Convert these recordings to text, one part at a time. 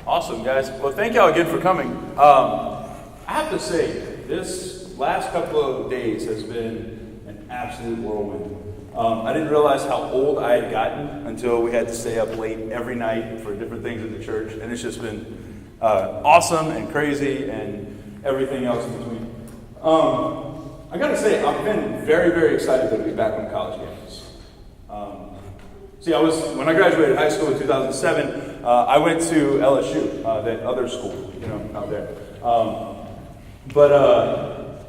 Awesome, guys. Well, thank y'all again for coming. I have to say, this last couple of days has been an absolute whirlwind. I didn't realize how old I had gotten until we had to stay up late every night for different things in the church, and it's just been awesome and crazy and everything else in between. I gotta say, I've been very, very excited to be back on the college campus. When I graduated high school in 2007, I went to LSU, that other school, out there.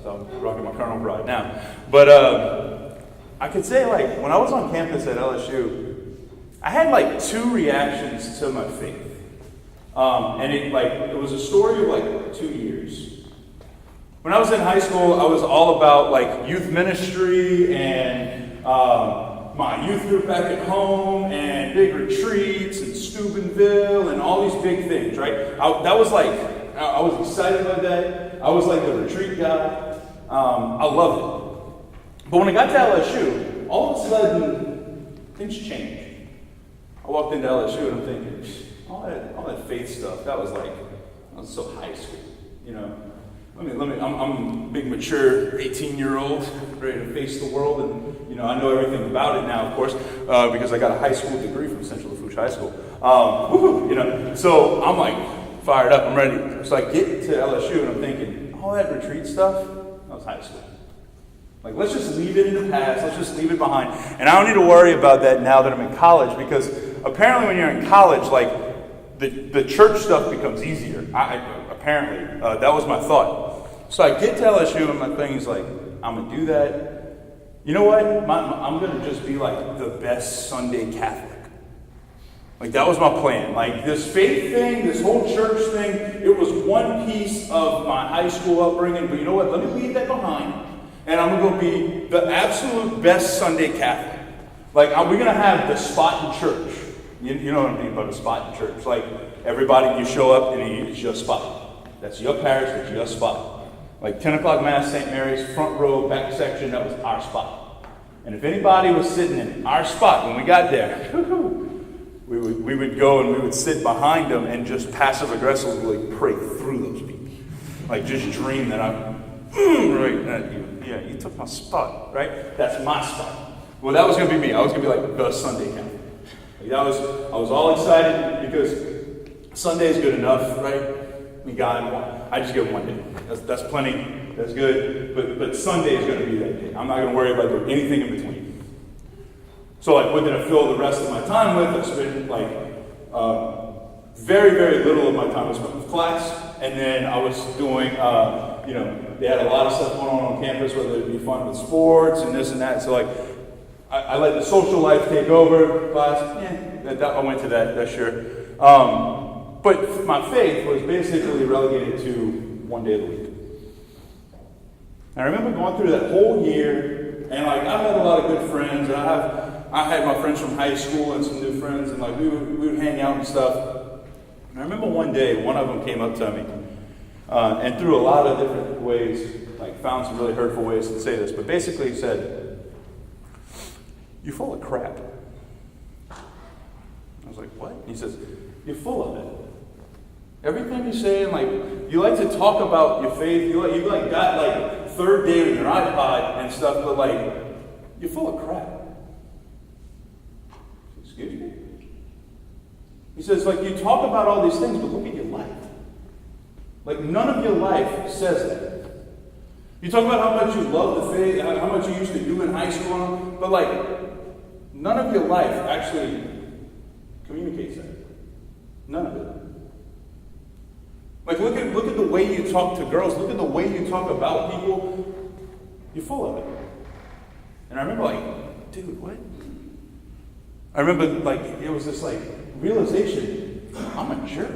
So I'm rocking my Colonel Bride now. But I could say, when I was on campus at LSU, I had, two reactions to my faith. And it was a story of, 2 years. When I was in high school, I was all about, youth ministry and my youth group back at home and big retreats and Steubenville and all these big things, right? I was excited about that. I was the retreat guy. I loved it. But when I got to LSU, all of a sudden, things changed. I walked into LSU and I'm thinking, all that faith stuff, that was so high school, I'm a big, mature 18-year-old, ready to face the world, and, I know everything about it now, of course, because I got a high school degree from Central Lafourche High School. So I'm, fired up, I'm ready. So I get to LSU, and I'm thinking, all that retreat stuff, that was high school. Let's just leave it in the past, let's just leave it behind. And I don't need to worry about that now that I'm in college, because apparently when you're in college, the church stuff becomes easier. Apparently, that was my thought. So I get to LSU and my thing is I'm going to do that. You know what? I'm going to just be the best Sunday Catholic. That was my plan. This faith thing, this whole church thing, it was one piece of my high school upbringing. But you know what? Let me leave that behind. And I'm going to go be the absolute best Sunday Catholic. We're going to have the spot in church. You know what I mean by the spot in church. Everybody, you show up and it's your spot. That's your parish, that's your spot. 10 o'clock Mass, St. Mary's, front row, back section, that was our spot. And if anybody was sitting in our spot when we got there, we would go and we would sit behind them and just passive-aggressively pray through those people. Just dream that I'm right at you. Yeah, you took my spot, right? That's my spot. Well, that was going to be me. I was going to be the Sunday Catholic. I was all excited because Sunday is good enough, right? We got it. I just give it one day. That's plenty. That's good. But Sunday is going to be that day. I'm not going to worry about doing anything in between. So what did I fill the rest of my time with? I spent very, very little of my time was spent with class, and then I was doing they had a lot of stuff going on campus, whether it be fun with sports and this and that. So I let the social life take over. Class, I went to that sure. But my faith was basically relegated to one day of the week. And I remember going through that whole year, and I met a lot of good friends, and I had my friends from high school and some new friends, and we would hang out and stuff. And I remember one day, one of them came up to me, and through a lot of different ways, found some really hurtful ways to say this, but basically he said, "You're full of crap." I was like, "What?" He says, "You're full of it. Everything you're saying, you like to talk about your faith, you got third date on your iPod and stuff, but you're full of crap." Excuse me? He says, you talk about all these things, but look at your life. None of your life says that. You talk about how much you love the faith, how much you used to do in high school, but none of your life actually communicates that. None of it. Look at the way you talk to girls. Look at the way you talk about people. You're full of it. And I remember dude, what? I remember it was this realization, I'm a jerk.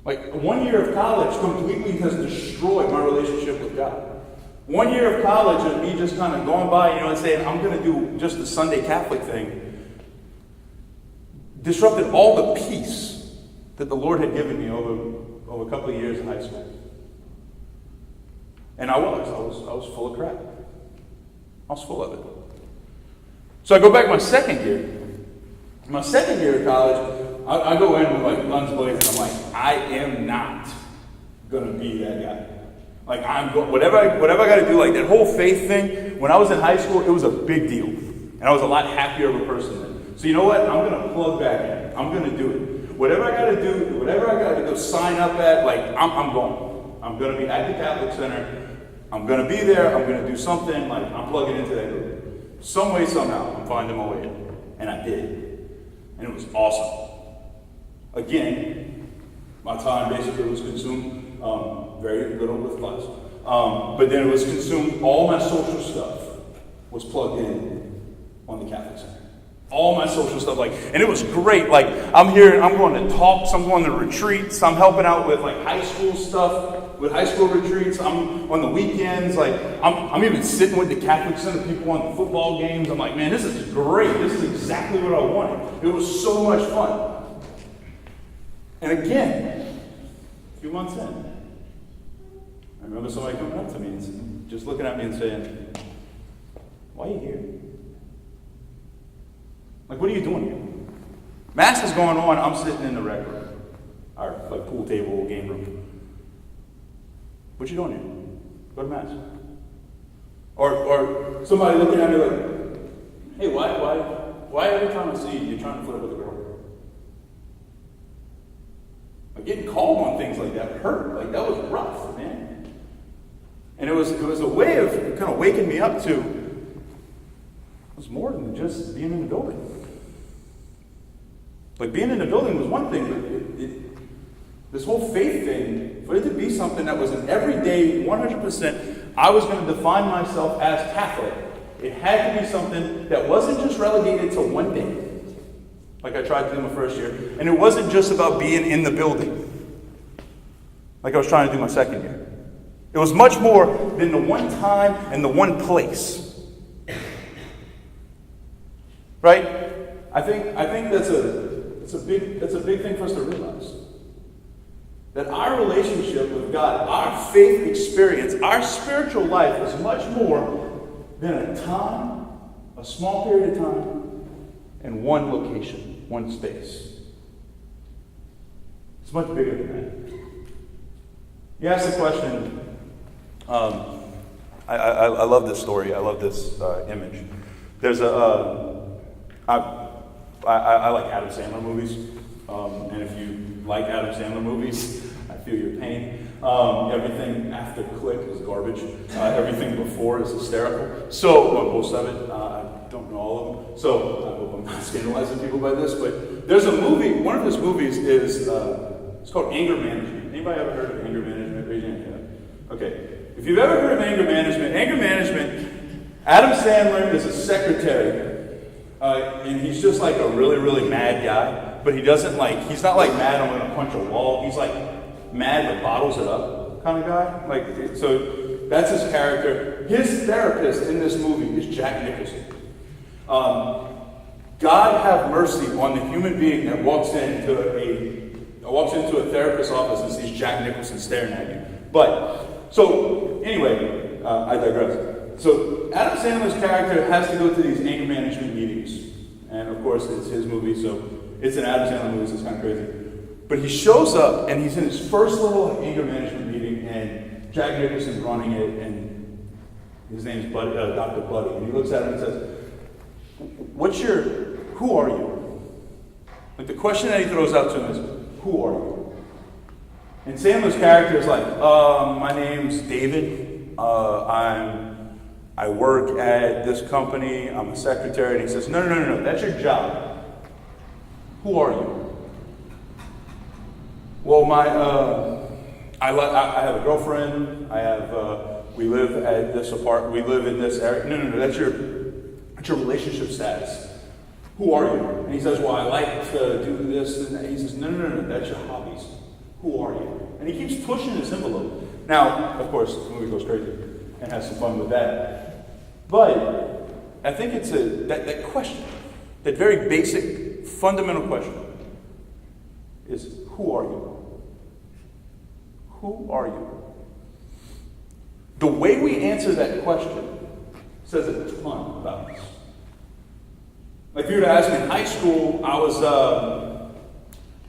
1 year of college completely has destroyed my relationship with God. 1 year of college and me just kind of going by, and saying, I'm going to do just the Sunday Catholic thing, disrupted all the peace that the Lord had given me over a couple of years in high school. And I was full of crap. I was full of it. So I go back my second year. My second year of college, I go in with like guns blazing. I'm like, I am not gonna be that guy. Like whatever I got to do. Like that whole faith thing. When I was in high school, it was a big deal, and I was a lot happier of a person then. So you know what? I'm gonna plug back in. I'm gonna do it. Whatever I got to do, whatever I got to go sign up at, like I'm going. I'm gonna be at the Catholic Center. I'm gonna be there. I'm gonna do something. Like I'm plugging into that group. Some way, somehow, I'm finding my way in, and I did, and it was awesome. Again, my time basically was consumed very little with class. But then it was consumed, all my social stuff was plugged in on the Catholic Center. All my social stuff, and it was great. Like, I'm here, I'm going to talks, I'm going to retreats, I'm helping out with high school stuff, with high school retreats. I'm on the weekends, I'm even sitting with the Catholic Center people on the football games. I'm like, man, this is great. This is exactly what I wanted. It was so much fun. And again, a few months in, I remember somebody coming up to me and just looking at me and saying, why are you here? Like, what are you doing here? Mass is going on, I'm sitting in the rec room, our pool table, game room. What you doing here? Go to Mass. Or somebody looking at me like, hey, why every time I see you, you're trying to flirt with a girl? Like, getting called on things like that hurt. Like, that was rough, man. And it was a way of kind of waking me up to, it was more than just being in the building. Like, being in the building was one thing, but this whole faith thing, for it to be something that was an everyday, 100%, I was going to define myself as Catholic. It had to be something that wasn't just relegated to one day, like I tried to do my first year. And it wasn't just about being in the building, like I was trying to do my second year. It was much more than the one time and the one place. Right? I think that's a big thing for us to realize. That our relationship with God, our faith experience, our spiritual life is much more than a time, a small period of time, and one location, one space. It's much bigger than that. You asked the question, I love this story, I love this image. There's I like Adam Sandler movies, and if you like Adam Sandler movies, I feel your pain. Everything after Click is garbage. Everything before is hysterical. So, most of it, I don't know all of them. So, I hope I'm not scandalizing people by this, but there's a movie, one of his movies is, it's called Anger Management. Anybody ever heard of Anger Management? Raise your hand. Okay. If you've ever heard of Anger Management, Adam Sandler is a secretary. And he's just like a really, really mad guy. But he doesn't he's not like mad, I'm going to punch a wall. He's like mad but bottles it up kind of guy. So that's his character. His therapist in this movie is Jack Nicholson. God have mercy on the human being that walks into a therapist's office and sees Jack Nicholson staring at you. So anyway, I digress. So Adam Sandler's character has to go to these anger management meetings. And of course, it's his movie, so it's an Adam Sandler movie, so it's kind of crazy. But he shows up, and he's in his first little anger management meeting, and Jack Nicholson's running it, and his name's Dr. Buddy. And he looks at him and says, who are you? Like, the question that he throws out to him is, who are you? And Sandler's character is like, my name's David. I work at this company, I'm a secretary, and he says, no, that's your job. Who are you? Well, I have a girlfriend, we live at this apartment, we live in this area. No, that's your relationship status. Who are you? And he says, well, I like to do this and that. He says, no, that's your hobbies. Who are you? And he keeps pushing this envelope. Now, of course, the movie goes crazy and has some fun with that. But I think it's that question, that very basic, fundamental question is, who are you? Who are you? The way we answer that question says a ton about us. Like, if you were to ask me in high school,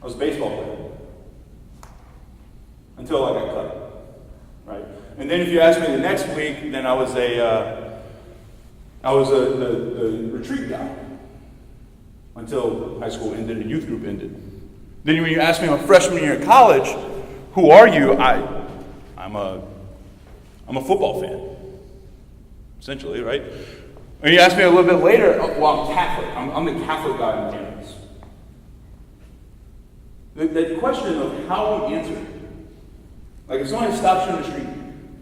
I was a baseball player. Until I got cut. Right? And then if you ask me the next week, then I was a retreat guy. Until high school ended and youth group ended. Then when you ask me my freshman year in college, who are you? I'm a football fan. Essentially, right? And you ask me a little bit later, well, I'm Catholic. I'm the Catholic guy on campus. The question of how we answer it. Like if somebody stops you in the street,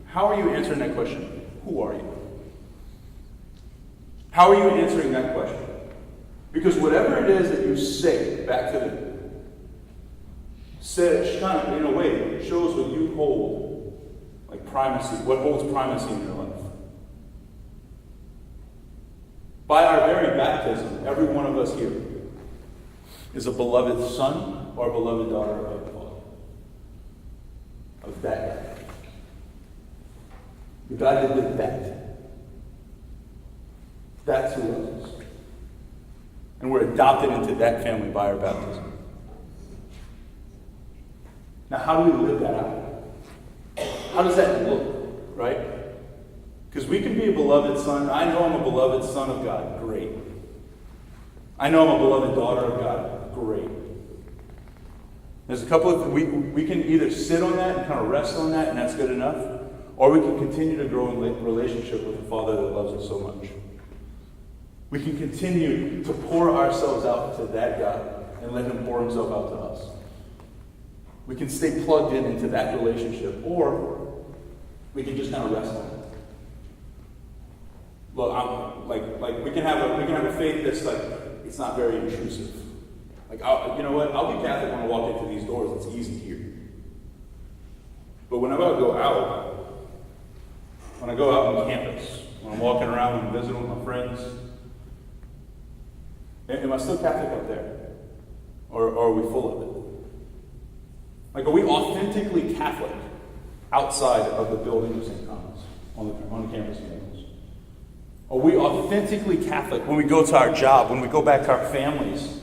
how are you answering that question? Who are you? How are you answering that question? Because whatever it is that you say back to them, says kind of in a way shows what you hold, like primacy, what holds primacy in your life. By our very baptism, every one of us here is a beloved son or a beloved daughter of the Father. Of that guy. The guy that did that. That's who loves us. And we're adopted into that family by our baptism. Now, how do we live that out? How does that look, right? Because we can be a beloved son. I know I'm a beloved son of God. Great. I know I'm a beloved daughter of God. Great. There's a couple of, we can either sit on that and kind of rest on that, and that's good enough, or we can continue to grow in relationship with the Father that loves us so much. We can continue to pour ourselves out to that God and let Him pour Himself out to us. We can stay plugged into that relationship, or we can just kind of rest on it. Look, we can have a faith that's like it's not very intrusive. Like, you know what? I'll be Catholic when I walk into these doors. It's easy here. But whenever I go out, when I go out on campus, when I'm walking around, when I'm visiting with my friends, am I still Catholic up there? Or are we full of it? Like, are we authentically Catholic outside of the building of St. Thomas, on the campus of campus? Are we authentically Catholic when we go to our job, when we go back to our families?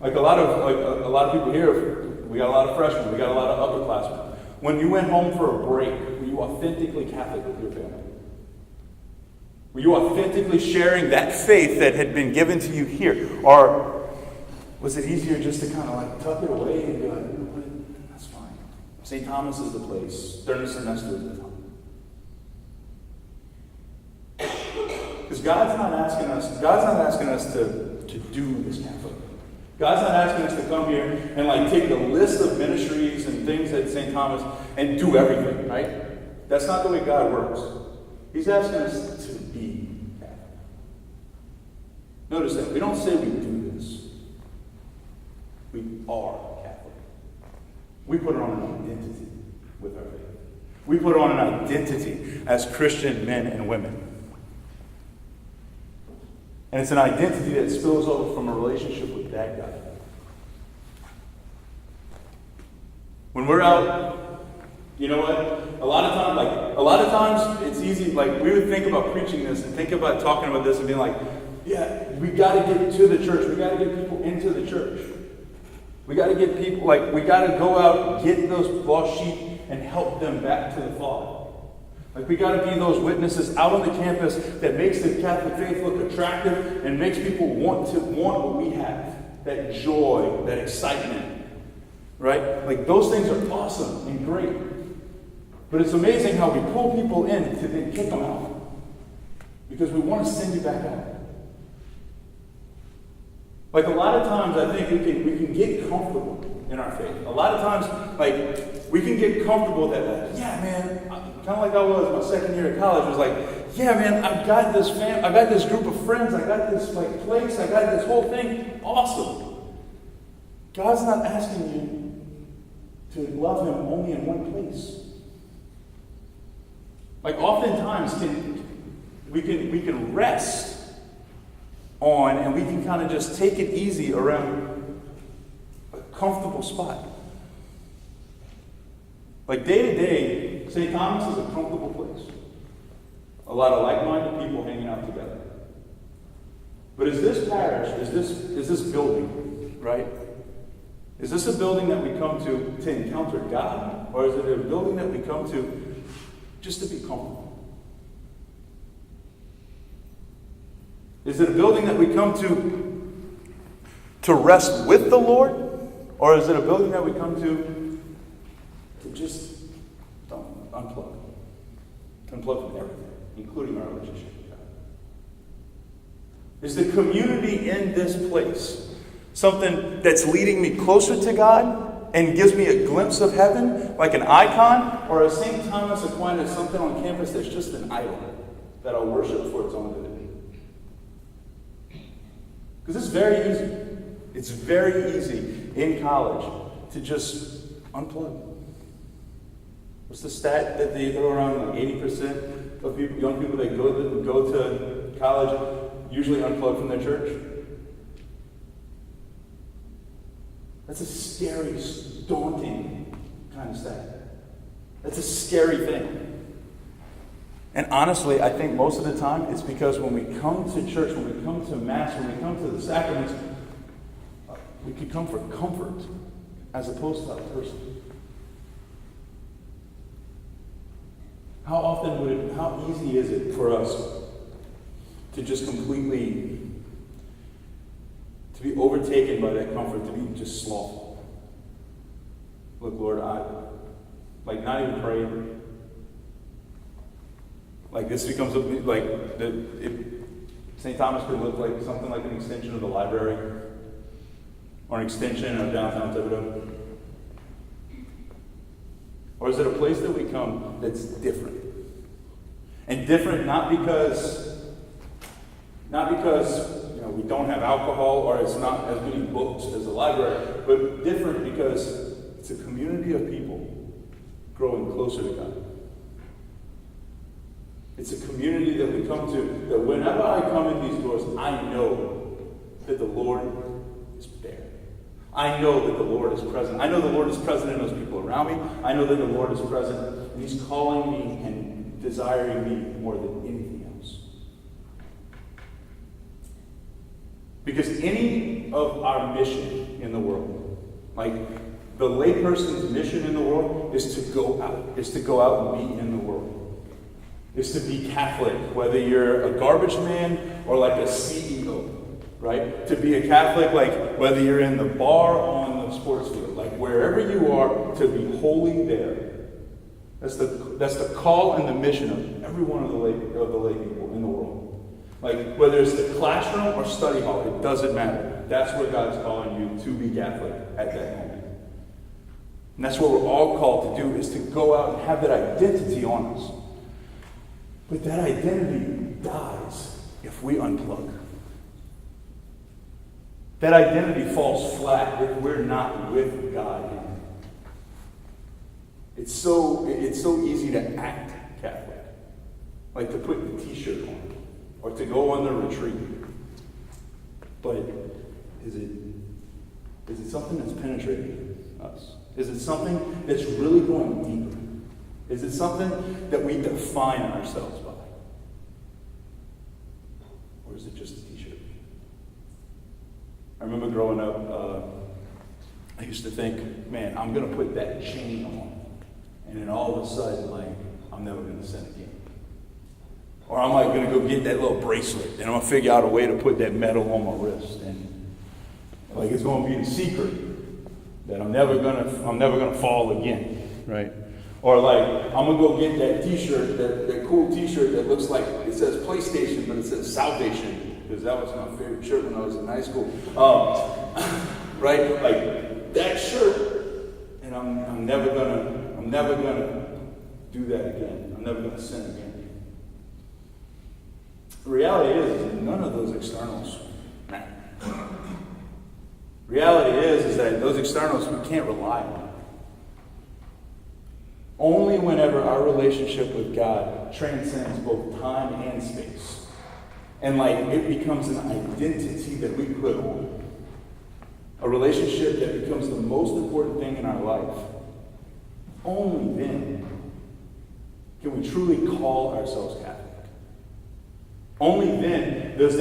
Like a lot of people here, we got a lot of freshmen, we got a lot of upperclassmen. When you went home for a break, were you authentically Catholic with your family? Were you authentically sharing that faith that had been given to you here? Or was it easier just to kind of like tuck it away and be like, you know what, that's fine. St. Thomas is the place. During the semester is the time. Because God's not asking us to do this Catholic. God's not asking us to come here and like take the list of ministries and things at St. Thomas and do everything, right? That's not the way God works. He's asking us to be Catholic. Notice that. We don't say we do this. We are Catholic. We put on an identity with our faith. We put on an identity as Christian men and women. And it's an identity that spills over from a relationship with that God. When we're out, you know what? A lot of times it's easy, like we would think about preaching this and think about talking about this and being like, yeah, we got to get to the church. We got to get people into the church. We got to get people, we got to go out, get those lost sheep and help them back to the Father. Like we got to be those witnesses out on the campus that makes the Catholic faith look attractive and makes people want what we have. That joy, that excitement, right? Like those things are awesome and great. But it's amazing how we pull people in to then kick them out. Because we want to send you back out. Like a lot of times I think we can get comfortable in our faith. A lot of times, we can get comfortable that, yeah, man, kind of like I was my second year at college, was like, yeah, man, I've got this I got this group of friends, I got this place, I got this whole thing, awesome. God's not asking you to love Him only in one place. Like oftentimes we can rest on and we can kind of just take it easy around a comfortable spot. Like day to day, St. Thomas is a comfortable place. A lot of like-minded people hanging out together. But is this parish, is this building, right? Is this a building that we come to encounter God? Or is it a building that we come to just to be comfortable? Is it a building that we come to rest with the Lord? Or is it a building that we come to just unplug? To unplug from everything, including our relationship with God? Is the community in this place something that's leading me closer to God and gives me a glimpse of heaven, like an icon? Or is St. Thomas Aquinas something on campus that's just an idol that I'll worship for its own divinity? Because it's very easy. It's very easy in college to just unplug. What's the stat that they throw around? Like 80% of young people that go to college usually unplug from their church. That's a scary, daunting kind of stat. That's a scary thing. And honestly, I think most of the time it's because when we come to church, when we come to Mass, when we come to the sacraments, we could come for comfort as opposed to a person. How easy is it for us to just completely, to be overtaken by that comfort, to be just slothful? Look, Lord, not even praying. Like this becomes St. Thomas could look like something like an extension of the library or an extension of downtown Thibodeau. Or is it a place that we come that's different? And different not because we don't have alcohol or it's not as many books as a library, but different because it's a community of people growing closer to God. It's a community that we come to, that whenever I come in these doors, I know that the Lord is there. I know that the Lord is present. I know the Lord is present in those people around me. I know that the Lord is present, and He's calling me and desiring me more than anything else. Because any of our mission in the world, like the layperson's mission in the world, is to go out. Is to go out and be in the world. Is to be Catholic, whether you're a garbage man or like a CEO, right? To be a Catholic, like whether you're in the bar or on the sports field, like wherever you are, to be wholly there. That's the call and the mission of every one of the lay people in the world. Like whether it's the classroom or study hall, it doesn't matter. That's where God's calling you to be Catholic at that moment. And that's what we're all called to do, is to go out and have that identity on us. But that identity dies if we unplug. That identity falls flat if we're not with God. It's so easy to act Catholic, like to put the T-shirt on, or to go on the retreat. But is it something that's penetrating us? Is it something that's really going deeper? Is it something that we define ourselves by? Or is it just a T-shirt? I remember growing up, I used to think, man, I'm going to put that chain on. And then all of a sudden, like, I'm never going to sin again. Or I'm like going to go get that little bracelet, and I'm going to figure out a way to put that medal on my wrist. And like it's going to be the secret that I'm never going to fall again, right? Or like, I'm going to go get that T-shirt, that cool T-shirt that looks like it says PlayStation, but it says Salvation, because that was my favorite shirt when I was in high school. Right? Like, that shirt, and I'm never gonna do that again. I'm never gonna sin again. The reality is none of those externals matter. Reality is that those externals we can't rely on. Only whenever our relationship with God transcends both time and space, and like it becomes an identity that we put on, a relationship that becomes the most important thing in our life, only then can we truly call ourselves Catholic. Only then does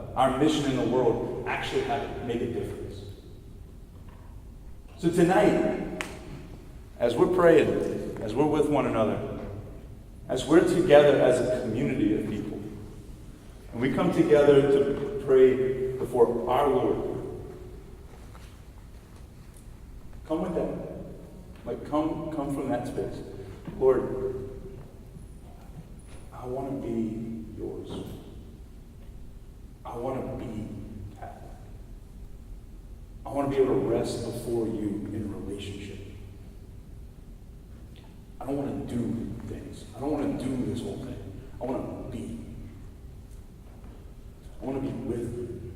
our mission in the world actually make a difference. So tonight, as we're praying, as we're with one another, as we're together as a community of people, and we come together to pray before our Lord, come with that. Like, come from that space. Lord, I want to be yours. I want to be Catholic. I want to be able to rest before you in relationship. I don't want to do things. I don't want to do this whole thing. I want to be. I want to be with you.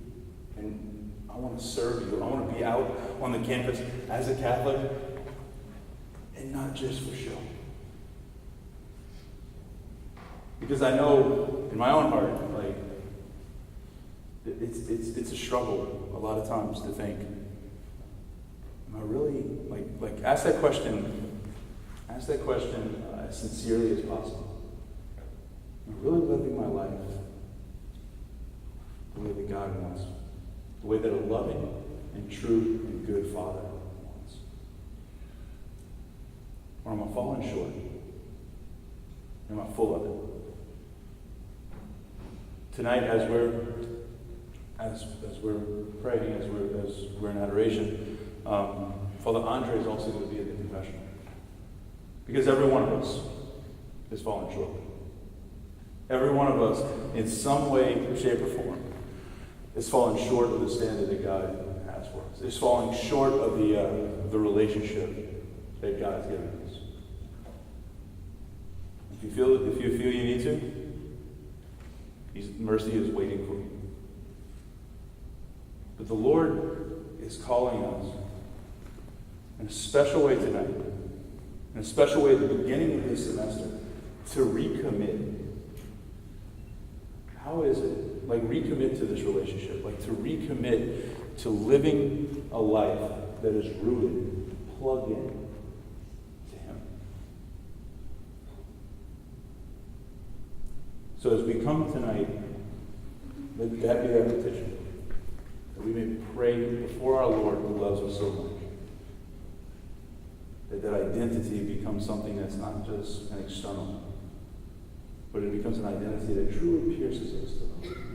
And I want to serve you. I want to be out on the campus as a Catholic, and not just for show. Because I know in my own heart, like, it's a struggle a lot of times to think, am I really, like ask that question as sincerely as possible. Am I really living my life the way that God wants? The way that a loving and true and good Father wants? Or am I falling short? Am I full of it? Tonight, as we're praying, as we're in adoration, Father Andre is also going to be at the confessional. Because every one of us is falling short. Every one of us, in some way, shape, or form, is falling short of the standard that God has for us. Is falling short of the relationship that God has given us. If you feel you need to, mercy is waiting for you. But the Lord is calling us in a special way tonight, in a special way at the beginning of this semester, to recommit. How is it? Like, recommit to this relationship. Like, to recommit to living a life that is rooted, plugged in to Him. So as we come tonight, let that be our petition. That we may pray before our Lord who loves us so much. That identity becomes something that's not just an external, but it becomes an identity that truly pierces us to the heart.